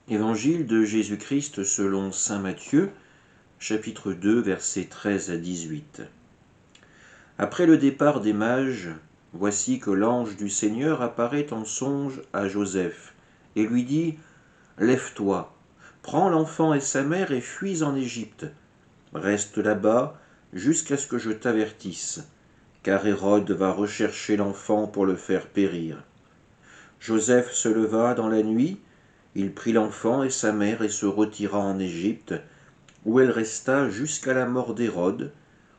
Évangile de Jésus-Christ selon saint Matthieu, chapitre 2, versets 13 à 18. Après le départ des mages, voici que l'ange du Seigneur apparaît en songe à Joseph et lui dit : « Lève-toi, prends l'enfant et sa mère et fuis en Égypte. Reste là-bas jusqu'à ce que je t'avertisse, car Hérode va rechercher l'enfant pour le faire périr. » Joseph se leva dans la nuit, il prit l'enfant et sa mère et se retira en Égypte, où elle resta jusqu'à la mort d'Hérode,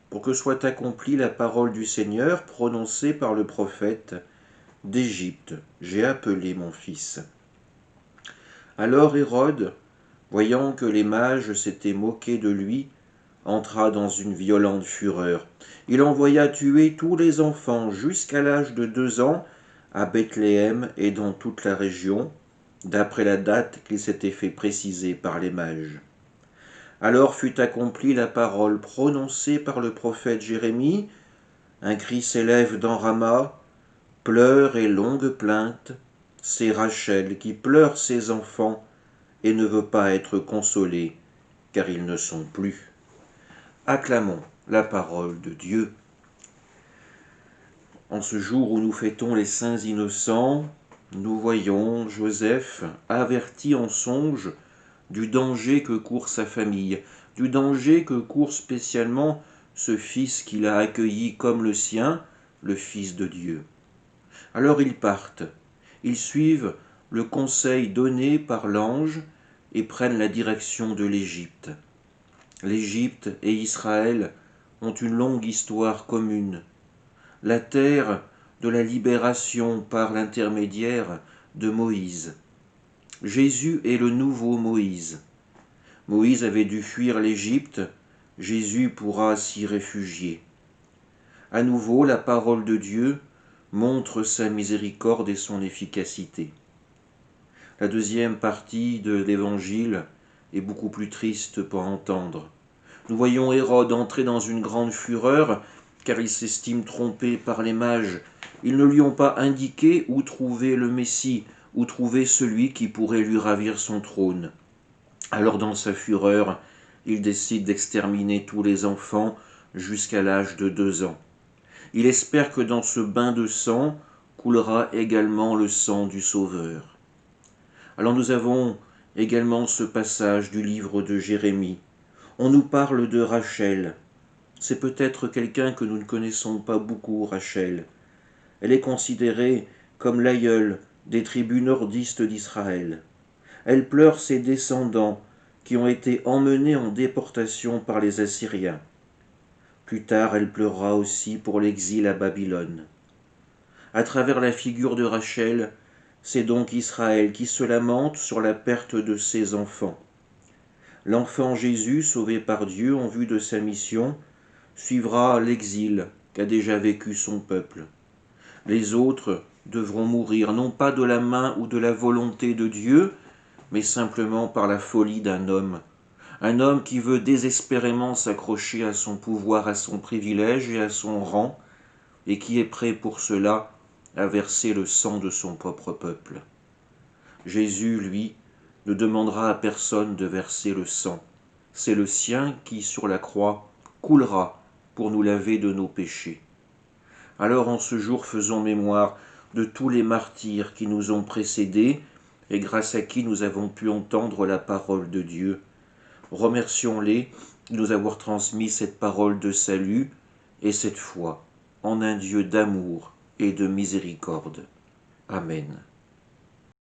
pour que soit accomplie la parole du Seigneur prononcée par le prophète : « D'Égypte, j'ai appelé mon fils. » Alors Hérode, voyant que les mages s'étaient moqués de lui, entra dans une violente fureur. Il envoya tuer tous les enfants jusqu'à l'âge de 2 ans à Bethléem et dans toute la région, d'après la date qu'il s'était fait préciser par les mages. Alors fut accomplie la parole prononcée par le prophète Jérémie : « Un cri s'élève dans Rama, pleurs et longues plaintes. C'est Rachel qui pleure ses enfants et ne veut pas être consolée, car ils ne sont plus. » Acclamons la parole de Dieu. En ce jour où nous fêtons les saints innocents, nous voyons Joseph averti en songe du danger que court sa famille, du danger que court spécialement ce fils qu'il a accueilli comme le sien, le Fils de Dieu. Alors ils partent, ils suivent le conseil donné par l'ange et prennent la direction de l'Égypte. L'Égypte et Israël ont une longue histoire commune. La terre de la libération par l'intermédiaire de Moïse. Jésus est le nouveau Moïse. Moïse avait dû fuir l'Égypte, Jésus pourra s'y réfugier. À nouveau, la parole de Dieu montre sa miséricorde et son efficacité. La deuxième partie de l'Évangile est beaucoup plus triste pour entendre. Nous voyons Hérode entrer dans une grande fureur, car il s'estime trompé par les mages. Ils ne lui ont pas indiqué où trouver le Messie, où trouver celui qui pourrait lui ravir son trône. Alors dans sa fureur, il décide d'exterminer tous les enfants jusqu'à l'âge de 2 ans. Il espère que dans ce bain de sang coulera également le sang du Sauveur. Alors nous avons également ce passage du livre de Jérémie. On nous parle de Rachel. C'est peut-être quelqu'un que nous ne connaissons pas beaucoup, Rachel. Elle est considérée comme l'aïeule des tribus nordistes d'Israël. Elle pleure ses descendants qui ont été emmenés en déportation par les Assyriens. Plus tard, elle pleurera aussi pour l'exil à Babylone. À travers la figure de Rachel, c'est donc Israël qui se lamente sur la perte de ses enfants. L'enfant Jésus, sauvé par Dieu en vue de sa mission, suivra l'exil qu'a déjà vécu son peuple. Les autres devront mourir non pas de la main ou de la volonté de Dieu, mais simplement par la folie d'un homme qui veut désespérément s'accrocher à son pouvoir, à son privilège et à son rang, et qui est prêt pour cela à verser le sang de son propre peuple. Jésus, lui, ne demandera à personne de verser le sang. C'est le sien qui, sur la croix, coulera pour nous laver de nos péchés. Alors en ce jour, faisons mémoire de tous les martyrs qui nous ont précédés et grâce à qui nous avons pu entendre la parole de Dieu. Remercions-les de nous avoir transmis cette parole de salut et cette foi en un Dieu d'amour et de miséricorde. Amen.